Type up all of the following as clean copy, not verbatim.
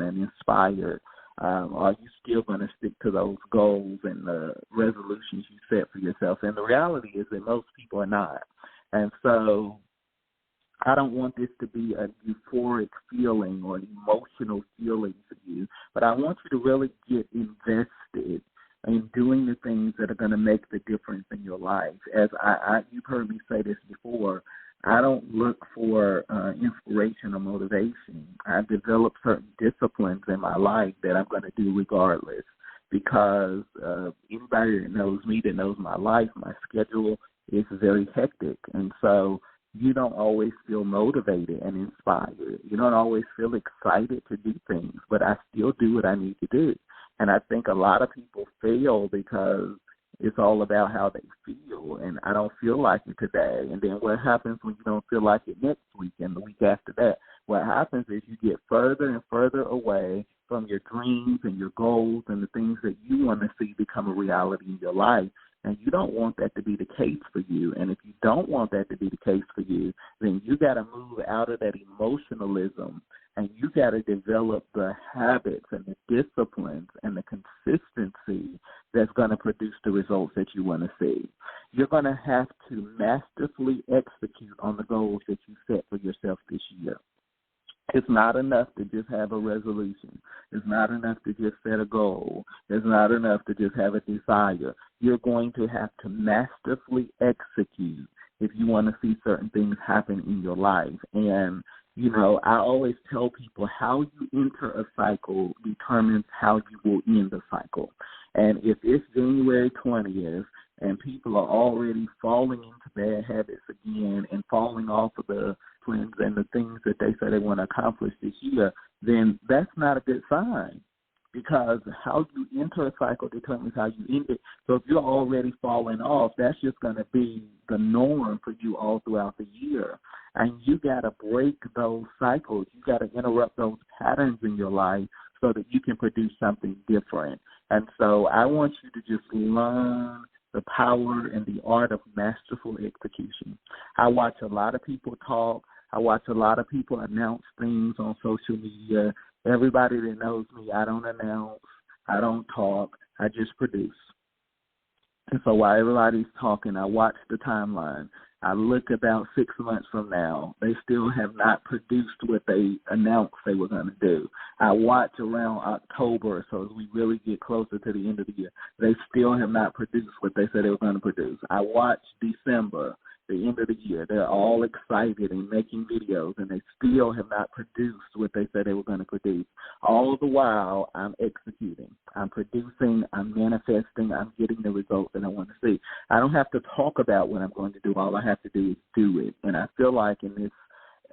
and inspired? Are you still going to stick to those goals and the resolutions you set for yourself? And the reality is that most people are not. And so I don't want this to be a euphoric feeling or an emotional feeling for you, but I want you to really get invested in doing the things that are going to make the difference in your life. As you've heard me say this before, I don't look for inspiration or motivation. I've developed certain disciplines in my life that I'm going to do regardless, because anybody that knows me, that knows my life, my schedule is very hectic. And so you don't always feel motivated and inspired. You don't always feel excited to do things, but I still do what I need to do. And I think a lot of people fail because it's all about how they feel, and I don't feel like it today. And then what happens when you don't feel like it next week and the week after that? What happens is you get further and further away from your dreams and your goals and the things that you want to see become a reality in your life. And you don't want that to be the case for you. And if you don't want that to be the case for you, then you got to move out of that emotionalism, and you got to develop the habits and the disciplines and the consistency that's going to produce the results that you want to see. You're going to have to masterfully execute on the goals that you set for yourself this year. It's not enough to just have a resolution. It's not enough to just set a goal. It's not enough to just have a desire. You're going to have to masterfully execute if you want to see certain things happen in your life. And, you know, I always tell people how you enter a cycle determines how you will end the cycle. And if it's January 20th and people are already falling into bad habits again and falling off of the plans and the things that they say they want to accomplish this year, then that's not a good sign, because how you enter a cycle determines how you end it. So if you're already falling off, that's just going to be the norm for you all throughout the year. And you got to break those cycles. You got to interrupt those patterns in your life so that you can produce something different. And so I want you to just learn the power and the art of masterful execution. I watch a lot of people talk. I watch a lot of people announce things on social media. Everybody that knows me, I don't announce, I don't talk, I just produce. And so while everybody's talking, I watch the timeline. I look about 6 months from now, they still have not produced what they announced they were going to do. I watch around October, so as we really get closer to the end of the year, they still have not produced what they said they were going to produce. I watch December, the end of the year. They're all excited and making videos, and they still have not produced what they said they were going to produce. All the while, I'm executing. I'm producing. I'm manifesting. I'm getting the results that I want to see. I don't have to talk about what I'm going to do. All I have to do is do it. And I feel like in this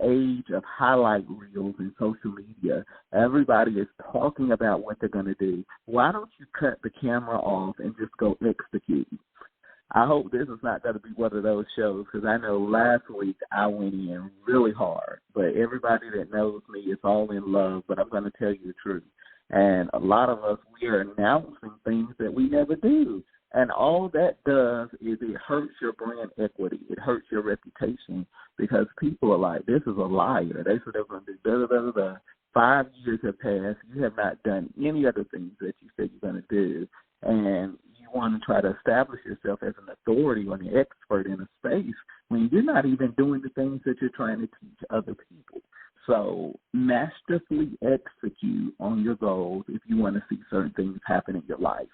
age of highlight reels and social media, everybody is talking about what they're going to do. Why don't you cut the camera off and just go execute? I hope this is not going to be one of those shows, because I know last week I went in really hard. But everybody that knows me is all in love, but I'm going to tell you the truth. And a lot of us, we are announcing things that we never do. And all that does is it hurts your brand equity. It hurts your reputation, because people are like, this is a liar. They said they're going to do da-da-da-da-da. 5 years have passed. You have not done any other things that you said you're going to do. And you want to try to establish yourself as an authority or an expert in a space when you're not even doing the things that you're trying to teach other people. So masterfully execute on your goals if you want to see certain things happen in your life.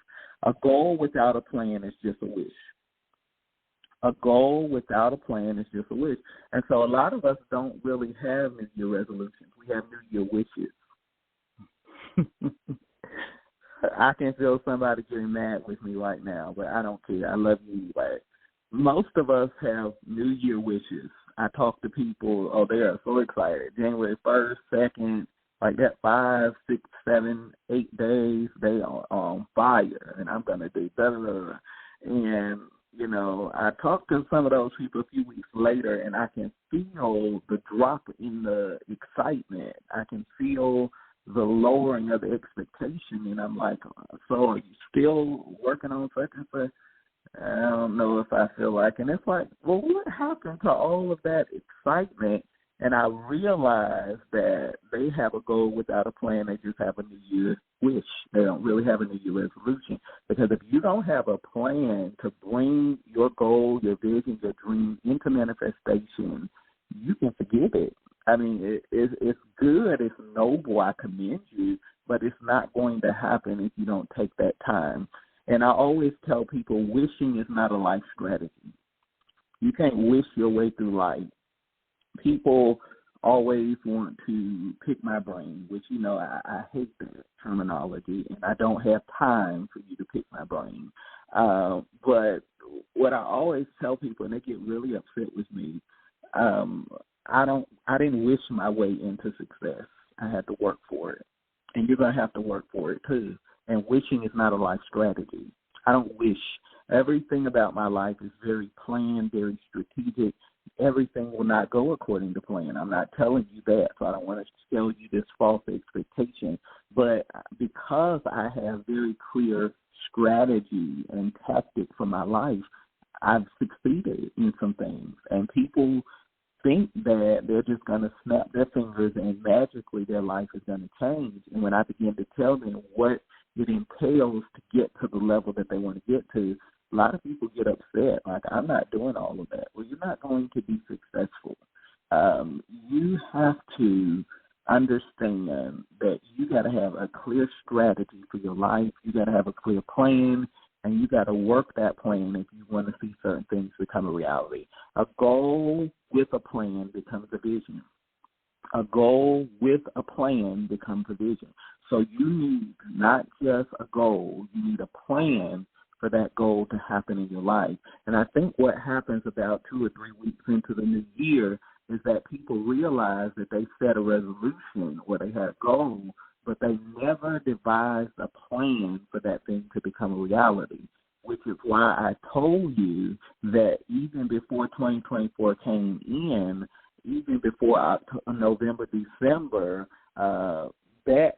A goal without a plan is just a wish. A goal without a plan is just a wish. And so a lot of us don't really have New Year resolutions. We have New Year wishes. I can feel somebody getting mad with me right now, but I don't care. I love you anyway. Most of us have New Year wishes. I talk to people, they are so excited. January 1st, 2nd, like that 5, 6, 7, 8 days, they are on fire, and I'm going to do da-da-da. And, you know, I talk to some of those people a few weeks later, and I can feel the drop in the excitement. I can feel the lowering of the expectation, and I'm like, so are you still working on such and such? I don't know if I feel like, and it's like, well, what happened to all of that excitement And I realized that they have a goal without a plan. They just have a New Year's wish. They don't really have a New Year's resolution. Because if you don't have a plan to bring your goal, your vision, your dream into manifestation, you can forget it. I mean, it's good. It's noble. I commend you. But it's not going to happen if you don't take that time. And I always tell people wishing is not a life strategy. You can't wish your way through life. People always want to pick my brain, which, I hate that terminology, and I don't have time for you to pick my brain. But what I always tell people, and they get really upset with me, I didn't wish my way into success. I had to work for it. And you're going to have to work for it, too. And wishing is not a life strategy. I don't wish. Everything about my life is very planned, very strategic. Everything will not go according to plan. I'm not telling you that, so I don't want to sell you this false expectation. But because I have very clear strategy and tactic for my life, I've succeeded in some things. And people think that they're just going to snap their fingers and magically their life is going to change. And when I begin to tell them what it entails to get to the level that they want to get to, a lot of people get upset, like, I'm not doing all of that. Well, you're not going to be successful. You have to understand that you got to have a clear strategy for your life. You got to have a clear plan, and you got to work that plan if you want to see certain things become a reality. A goal with a plan becomes a vision. A goal with a plan becomes a vision. So you need not just a goal, you need a plan for that goal to happen in your life. And I think what happens about 2 or 3 weeks into the new year is that people realize that they set a resolution or they had a goal, but they never devised a plan for that thing to become a reality, which is why I told you that even before 2024 came in, even before November, December, back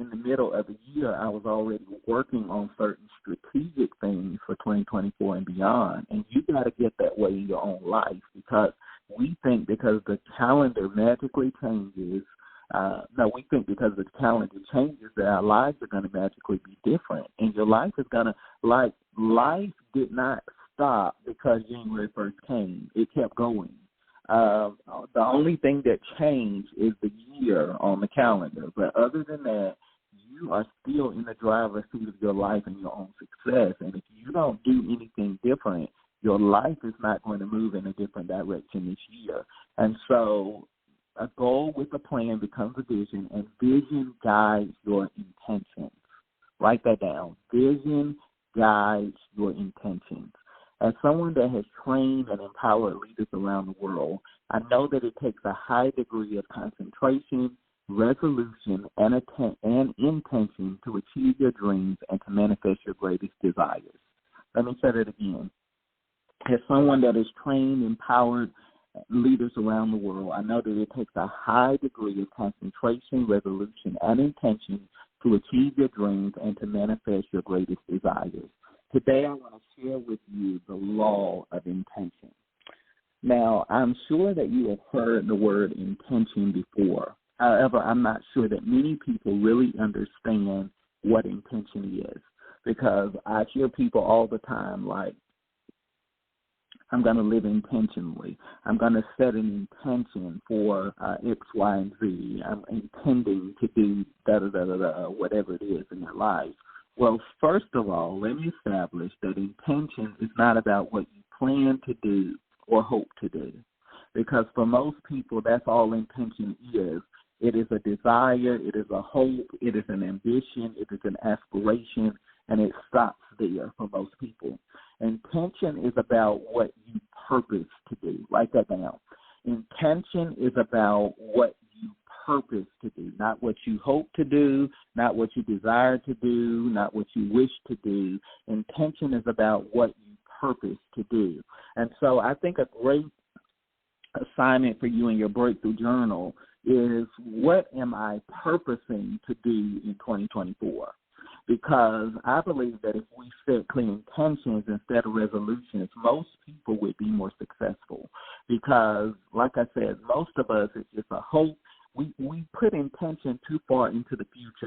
in the middle of the year, I was already working on certain strategic things for 2024 and beyond. And you got to get that way in your own life, because we think because the calendar magically changes, we think because the calendar changes that our lives are going to magically be different. And your life is going to, life did not stop because January 1st came. It kept going. The only thing that changed is the year on the calendar. But other than that, you are still in the driver's seat of your life and your own success. And if you don't do anything different, your life is not going to move in a different direction this year. And so a goal with a plan becomes a vision, and vision guides your intentions. Write that down. Vision guides your intentions. As someone that has trained and empowered leaders around the world, I know that it takes a high degree of concentration, resolution, and intention to achieve your dreams and to manifest your greatest desires. Let me say that again. As someone that has trained, empowered leaders around the world, I know that it takes a high degree of concentration, resolution, and intention to achieve your dreams and to manifest your greatest desires. Today, I want to share with you the law of intention. Now, I'm sure that you have heard the word intention before. However, I'm not sure that many people really understand what intention is, because I hear people all the time like, I'm going to live intentionally. I'm going to set an intention for X, Y, and Z. I'm intending to do da-da-da-da-da, whatever it is in their life. Well, first of all, let me establish that intention is not about what you plan to do or hope to do, because for most people, that's all intention is. It is a desire, it is a hope, it is an ambition, it is an aspiration, and it stops there for most people. Intention is about what you purpose to do. Write that down. Intention is about what you purpose to do, not what you hope to do, not what you desire to do, not what you wish to do. Intention is about what you purpose to do. And so I think a great assignment for you in your breakthrough journal is, what am I purposing to do in 2024? because I believe that if we set clear intentions instead of resolutions, most people would be more successful. Because, like I said, most of us, it's just a hope. We put intention too far into the future